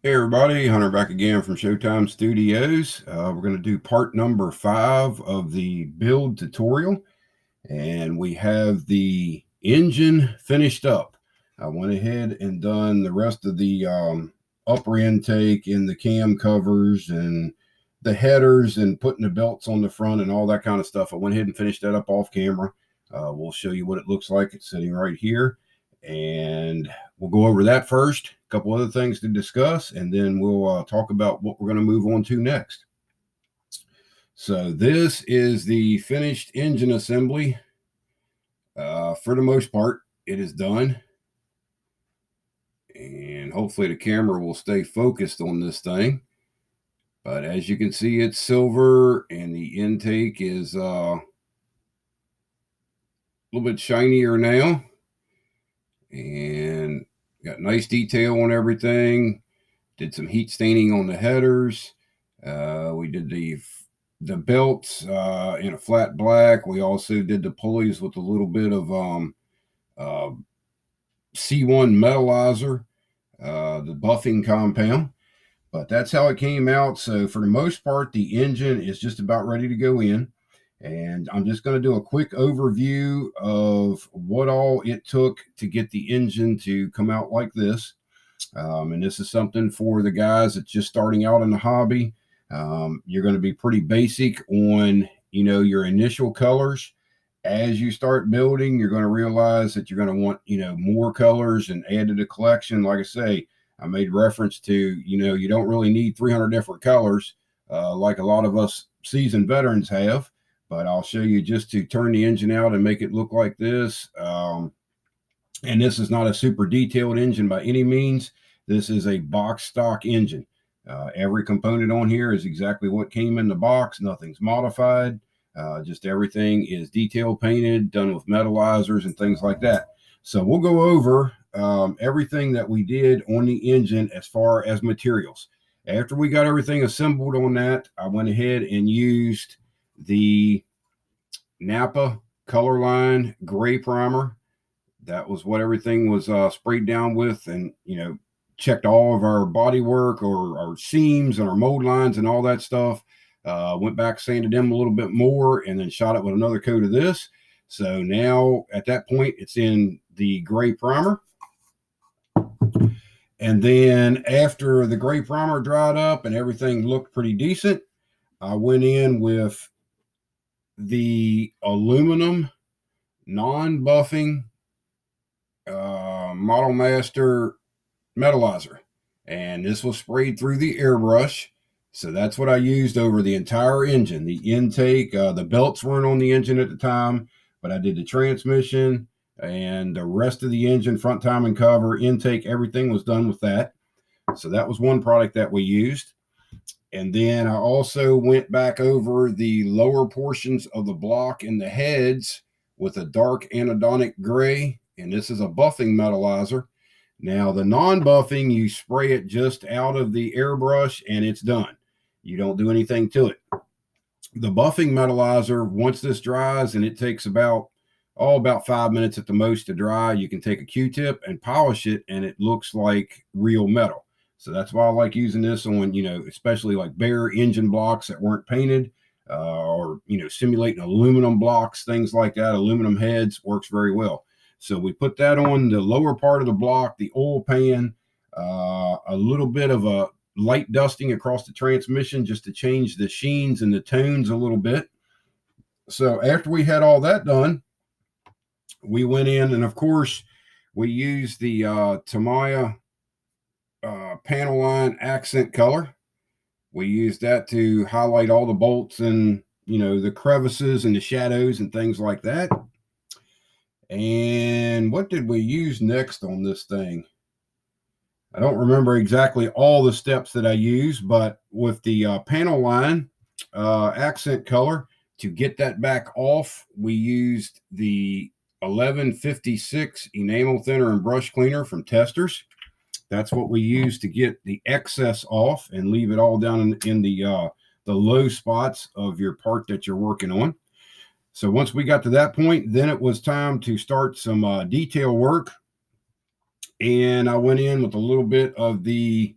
Hey everybody, Hunter back again from Showtime Studios. We're going to do part number 5 of the build tutorial, and we have the engine finished up. I went ahead and done the rest of the upper intake and the cam covers and the headers and putting the belts on the front and all that kind of stuff. I went ahead and finished that up off camera. We'll show you what it looks like. It's sitting right here, and we'll go over that first, a couple other things to discuss, and then we'll talk about what we're going to move on to next. So this is the finished engine assembly. For the most part, it is done. And hopefully the camera will stay focused on this thing. But as you can see, it's silver, and the intake is a little bit shinier now. And got nice detail on everything. Did some heat staining on the headers. We did the belts in a flat black. We also did the pulleys with a little bit of C1 metallizer, the buffing compound. But that's how it came out. So for the most part, the engine is just about ready to go in. And I'm just going to do a quick overview of what all it took to get the engine to come out like this. And this is something for the guys that's just starting out in the hobby. You're going to be pretty basic on, your initial colors. As you start building, you're going to realize that you're going to want, more colors and add to the collection. Like I say, I made reference to, you don't really need 300 different colors like a lot of us seasoned veterans have. But I'll show you just to turn the engine out and make it look like this. And this is not a super detailed engine by any means. This is a box stock engine. Every component on here is exactly what came in the box. Nothing's modified. Just everything is detail painted, done with metallizers and things like that. So we'll go over everything that we did on the engine as far as materials. After we got everything assembled on that, I went ahead and used the Napa Colorline gray primer. That was what everything was sprayed down with, and checked all of our body work or our seams and our mold lines and all that stuff. Went back, sanded them a little bit more, and then shot it with another coat of this. So now at that point, it's in the gray primer. And then after the gray primer dried up and everything looked pretty decent, I went in with the aluminum non-buffing Model Master metallizer, and this was sprayed through the airbrush. So that's what I used over the entire engine. The intake, the belts weren't on the engine at the time, but I did the transmission and the rest of the engine, front timing cover, intake, everything was done with that. So that was one product that we used. And then I also went back over the lower portions of the block and the heads with a dark anodonic gray, and this is a buffing metallizer. Now, the non-buffing, you spray it just out of the airbrush and it's done. You don't do anything to it. The buffing metallizer, once this dries, and it takes about 5 minutes at the most to dry, you can take a Q-tip and polish it, and it looks like real metal. So that's why I like using this on, especially like bare engine blocks that weren't painted, or, simulating aluminum blocks, things like that. Aluminum heads works very well. So we put that on the lower part of the block, the oil pan, a little bit of a light dusting across the transmission just to change the sheens and the tones a little bit. So after we had all that done, we went in, and of course we used the Tamiya panel line accent color. We used that to highlight all the bolts and the crevices and the shadows and things like that. And what did we use next on this thing? I don't remember exactly all the steps that I used, but with the panel line accent color, to get that back off, we used the 1156 enamel thinner and brush cleaner from Testors. That's what we use to get the excess off and leave it all down in the low spots of your part that you're working on. So once we got to that point, then it was time to start some detail work. And I went in with a little bit of the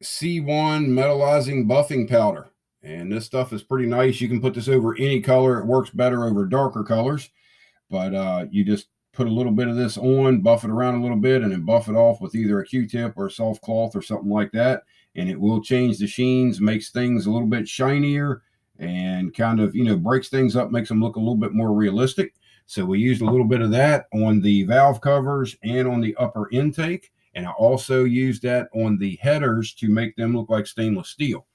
C1 metallizing buffing powder. And this stuff is pretty nice. You can put this over any color. It works better over darker colors. But you just put a little bit of this on, buff it around a little bit, and then buff it off with either a Q-tip or a soft cloth or something like that. And it will change the sheens, makes things a little bit shinier, and kind of, breaks things up, makes them look a little bit more realistic. So we used a little bit of that on the valve covers and on the upper intake. And I also used that on the headers to make them look like stainless steel.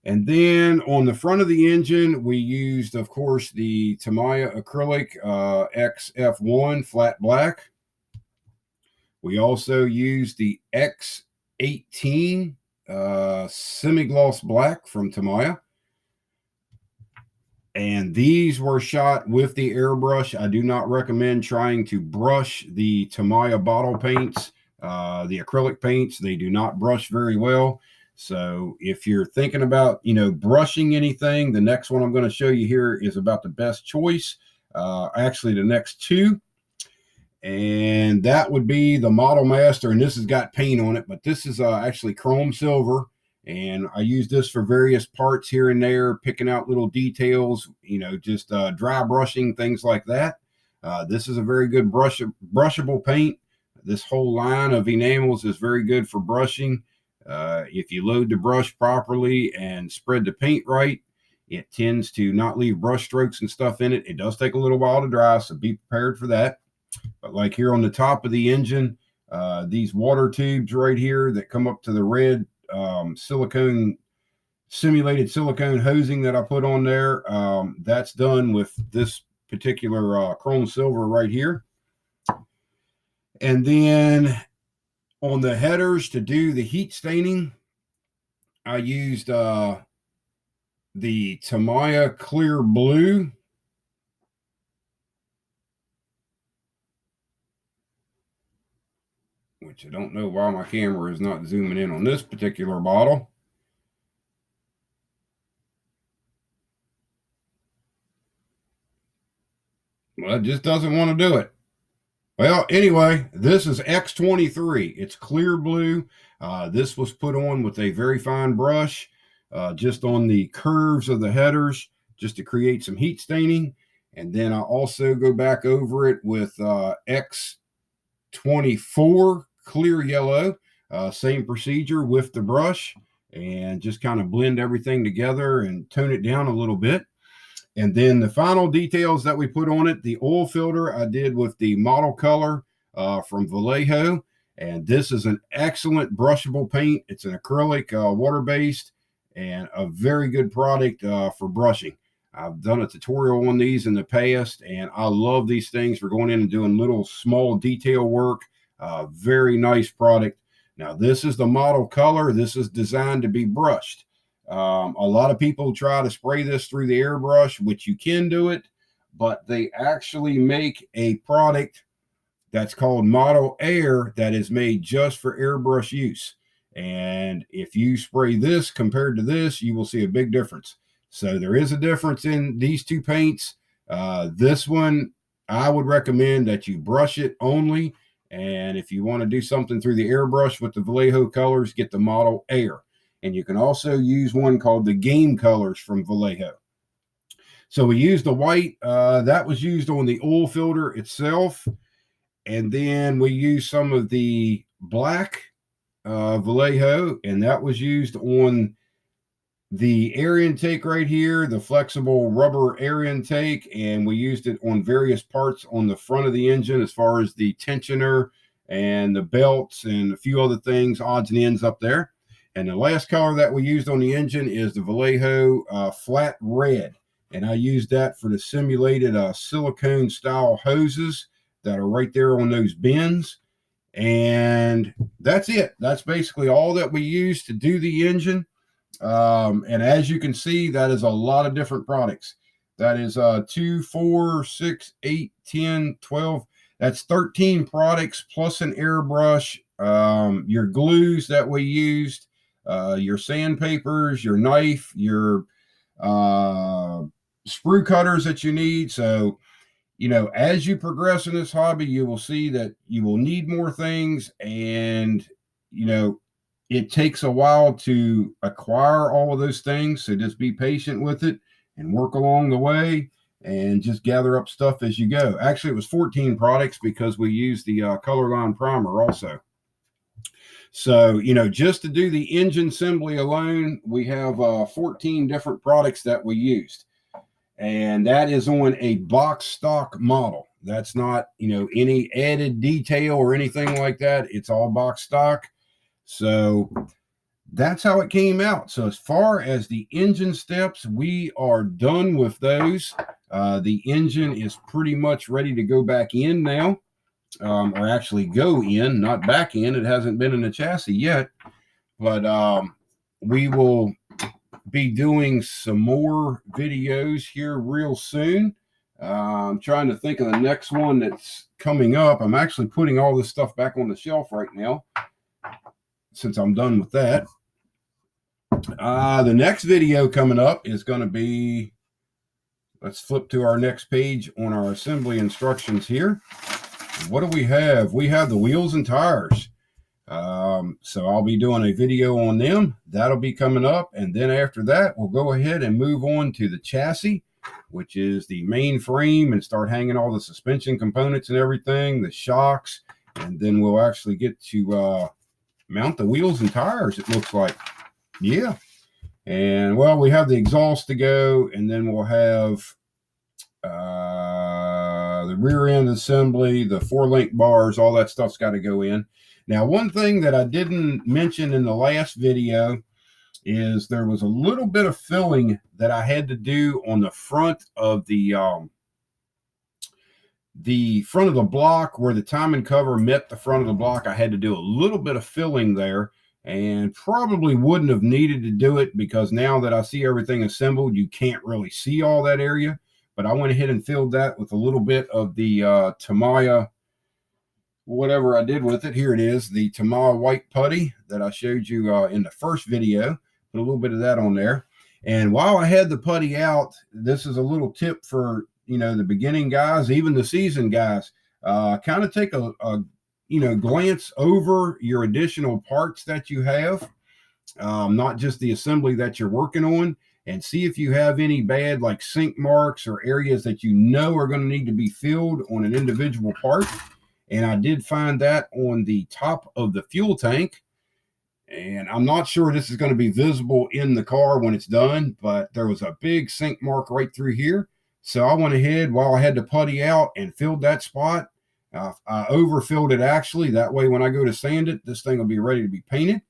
And then on the front of the engine, we used, of course, the Tamiya acrylic XF1 flat black. We also used the X18 semi-gloss black from Tamiya. And these were shot with the airbrush. I do not recommend trying to brush the Tamiya bottle paints, the acrylic paints. They do not brush very well. So if you're thinking about, brushing anything, the next one I'm going to show you here is about the best choice. Actually, the next two. And that would be the Model Master. And this has got paint on it, but this is actually chrome silver. And I use this for various parts here and there, picking out little details, just dry brushing, things like that. This is a very good brushable paint. This whole line of enamels is very good for brushing. If you load the brush properly and spread the paint right, it tends to not leave brush strokes and stuff in it. It does take a little while to dry, so be prepared for that. But like here on the top of the engine, these water tubes right here that come up to the red simulated silicone hosing that I put on there, that's done with this particular chrome silver right here. And then on the headers to do the heat staining, I used the Tamiya clear blue. Which I don't know why my camera is not zooming in on this particular bottle. Well, it just doesn't want to do it. Well, anyway, this is X23. It's clear blue. This was put on with a very fine brush, just on the curves of the headers, just to create some heat staining. And then I also go back over it with X24 clear yellow. Same procedure with the brush, and just kind of blend everything together and tone it down a little bit. And then the final details that we put on it, the oil filter I did with the Model Color from Vallejo. And this is an excellent brushable paint. It's an acrylic, water-based, and a very good product for brushing. I've done a tutorial on these in the past, and I love these things for going in and doing little small detail work. Very nice product. Now, this is the Model Color. This is designed to be brushed. A lot of people try to spray this through the airbrush, which you can do it, but they actually make a product that's called Model Air that is made just for airbrush use. And if you spray this compared to this, you will see a big difference. So there is a difference in these two paints. This one, I would recommend that you brush it only. And if you want to do something through the airbrush with the Vallejo colors, get the Model Air. And you can also use one called the Game Colors from Vallejo. So we used the white. That was used on the oil filter itself. And then we used some of the black Vallejo, and that was used on the air intake right here, the flexible rubber air intake. And we used it on various parts on the front of the engine as far as the tensioner and the belts and a few other things, odds and ends up there. And the last color that we used on the engine is the Vallejo flat red. And I used that for the simulated silicone style hoses that are right there on those bins. And that's it. That's basically all that we used to do the engine. And as you can see, that is a lot of different products. That is 2, 4, 6, 8, 10, 12. That's 13 products plus an airbrush, your glues that we used, your sandpapers, your knife, your sprue cutters that you need. So, as you progress in this hobby, you will see that you will need more things. And, it takes a while to acquire all of those things. So just be patient with it and work along the way and just gather up stuff as you go. Actually, it was 14 products because we used the Colorline primer also. So, just to do the engine assembly alone, we have 14 different products that we used. And that is on a box stock model. That's not, any added detail or anything like that. It's all box stock. So that's how it came out. So as far as the engine steps, we are done with those. The engine is pretty much ready to go back in now, or actually go in, not back in. It hasn't been in the chassis yet, but we will be doing some more videos here real soon. I'm trying to think of the next one that's coming up. I'm actually putting all this stuff back on the shelf right now since I'm done with that. The next video coming up is going to be, let's flip to our next page on our assembly instructions here. What do we have? We have the wheels and tires. So I'll be doing a video on them. That'll be coming up. And then after that, we'll go ahead and move on to the chassis, which is the main frame, and start hanging all the suspension components and everything, the shocks. And then we'll actually get to mount the wheels and tires, it looks like. Yeah. And well, we have the exhaust to go, and then we'll have the rear end assembly, the 4-link bars, all that stuff's got to go in. Now, one thing that I didn't mention in the last video is there was a little bit of filling that I had to do on the front of the front of the block where the timing cover met the front of the block. I had to do a little bit of filling there, and probably wouldn't have needed to do it because now that I see everything assembled, you can't really see all that area. But I went ahead and filled that with a little bit of the Tamiya, whatever I did with it. Here it is, the Tamiya white putty that I showed you in the first video. Put a little bit of that on there. And while I had the putty out, this is a little tip for, the beginning guys, even the seasoned guys. Kind of take a glance over your additional parts that you have, not just the assembly that you're working on, and see if you have any bad like sink marks or areas that are going to need to be filled on an individual part. And I did find that on the top of the fuel tank. And I'm not sure this is going to be visible in the car when it's done, but there was a big sink mark right through here. So I went ahead while I had the putty out and filled that spot. I overfilled it actually. That way when I go to sand it, this thing will be ready to be painted.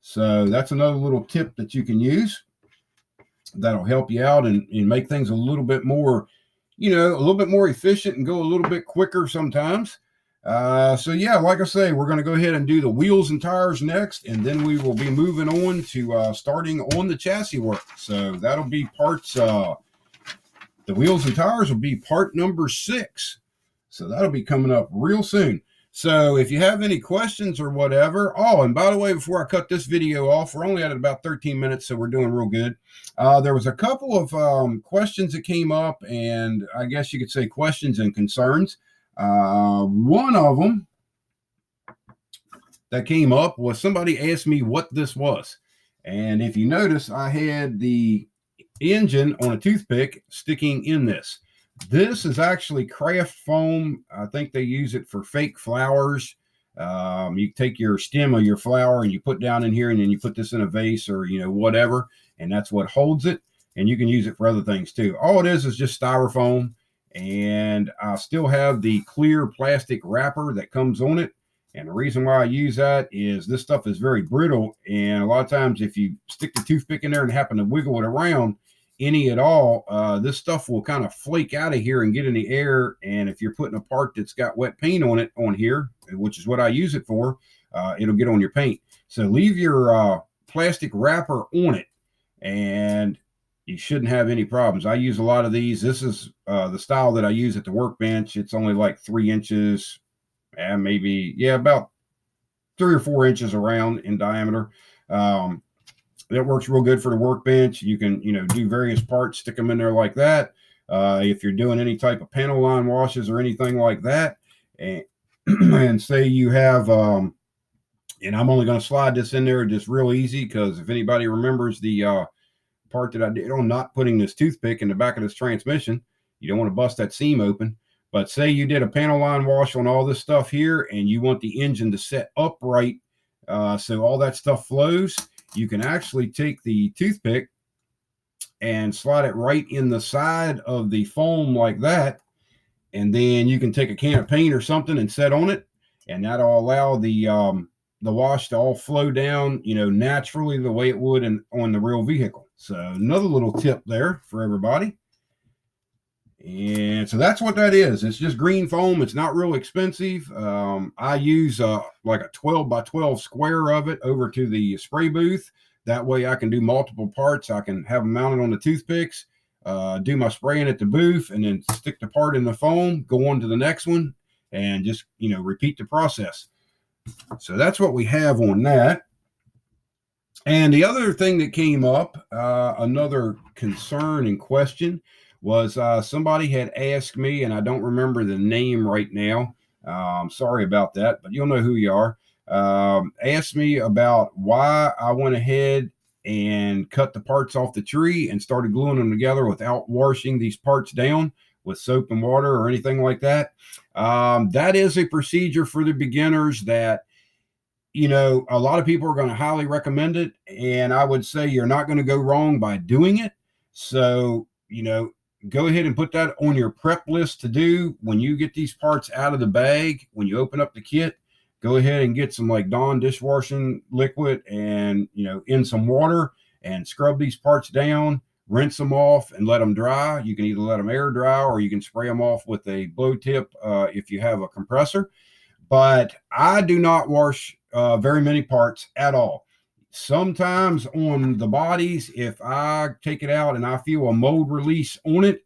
So that's another little tip that you can use that'll help you out and make things a little bit more, a little bit more efficient and go a little bit quicker sometimes. So yeah, like I say, we're going to go ahead and do the wheels and tires next, and then we will be moving on to starting on the chassis work. So that'll be parts, the wheels and tires will be part number 6. So that'll be coming up real soon. So if you have any questions or whatever, and by the way, before I cut this video off, we're only at about 13 minutes, so we're doing real good. There was a couple of questions that came up, and I guess you could say questions and concerns. One of them that came up was somebody asked me what this was. And if you notice, I had the engine on a toothpick sticking in this. This is actually craft foam. I think they use it for fake flowers. You take your stem of your flower and you put down in here, and then you put this in a vase or, whatever, and that's what holds it. And you can use it for other things too. All it is just styrofoam. And I still have the clear plastic wrapper that comes on it. And the reason why I use that is this stuff is very brittle. And a lot of times if you stick the toothpick in there and happen to wiggle it around any at all, this stuff will kind of flake out of here and get in the air. And if you're putting a part that's got wet paint on it on here, which is what I use it for, it'll get on your paint. So leave your plastic wrapper on it, and you shouldn't have any problems. I use a lot of these. This is the style that I use at the workbench. It's only like 3 inches, and maybe, about 3 or 4 inches around in diameter. That works real good for the workbench. You can, do various parts, stick them in there like that. If you're doing any type of panel line washes or anything like that, and say you have And I'm only going to slide this in there just real easy, because if anybody remembers the part that I did on not putting this toothpick in the back of this transmission, you don't want to bust that seam open. But say you did a panel line wash on all this stuff here, and you want the engine to set upright so all that stuff flows, you can actually take the toothpick and slide it right in the side of the foam like that. And then you can take a can of paint or something and set on it, and that'll allow the wash to all flow down, naturally the way it would on the real vehicle. So another little tip there for everybody. And so that's what that is. It's just green foam. It's not real expensive. I use like a 12 by 12 square of it over to the spray booth. That way I can do multiple parts. I can have them mounted on the toothpicks, do my spraying at the booth, and then stick the part in the foam, go on to the next one, and just, repeat the process. So that's what we have on that. And the other thing that came up, another concern and question, was somebody had asked me, and I don't remember the name right now. Sorry about that, but you'll know who you are. Asked me about why I went ahead and cut the parts off the tree and started gluing them together without washing these parts down with soap and water or anything like that. That is a procedure for the beginners that, a lot of people are going to highly recommend it. And I would say you're not going to go wrong by doing it. So, go ahead and put that on your prep list to do when you get these parts out of the bag. When you open up the kit, go ahead and get some like Dawn dishwashing liquid and, in some water, and scrub these parts down, rinse them off and let them dry. You can either let them air dry, or you can spray them off with a blow tip if you have a compressor. But I do not wash very many parts at all. Sometimes on the bodies, if I take it out and I feel a mold release on it,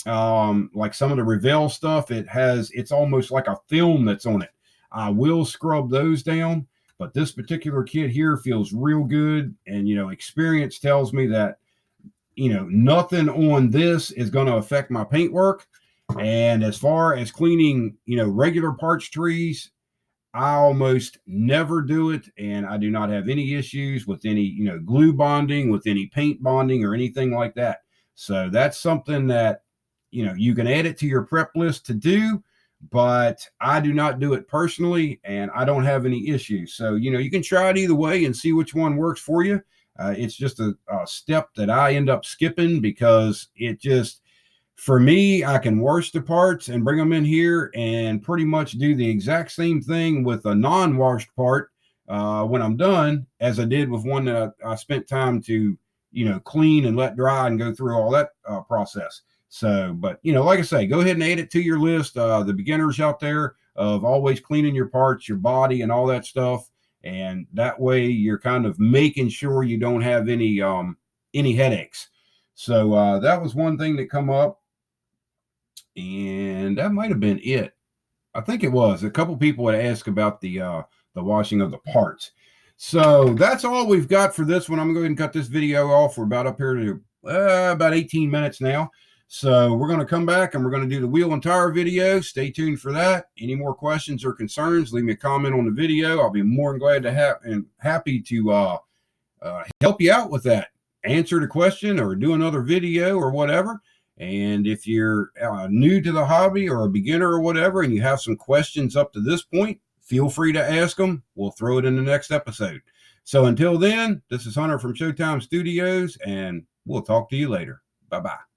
like some of the Revell stuff, it's almost like a film that's on it. I will scrub those down, but this particular kit here feels real good. And, experience tells me that, nothing on this is going to affect my paint work. And as far as cleaning, regular parts trees, I almost never do it, and I do not have any issues with any, glue bonding, with any paint bonding or anything like that. So that's something that, you can add it to your prep list to do, but I do not do it personally, and I don't have any issues. So, you can try it either way and see which one works for you. It's just a step that I end up skipping because for me, I can wash the parts and bring them in here and pretty much do the exact same thing with a non-washed part when I'm done as I did with one that I spent time to, clean and let dry and go through all that process. So, but, like I say, go ahead and add it to your list. The beginners out there of always cleaning your parts, your body, and all that stuff. And that way you're kind of making sure you don't have any headaches. So that was one thing that come up. And that might have been it. I think it was. A couple people had asked about the washing of the parts. So that's all we've got for this one. I'm going to go ahead and cut this video off. We're about up here to about 18 minutes now. So we're going to come back and we're going to do the wheel and tire video. Stay tuned for that. Any more questions or concerns, leave me a comment on the video. I'll be more than glad to have and happy to help you out with that. Answer the question or do another video or whatever. And if you're new to the hobby or a beginner or whatever, and you have some questions up to this point, feel free to ask them. We'll throw it in the next episode. So until then, this is Hunter from Showtime Studios, and we'll talk to you later. Bye-bye.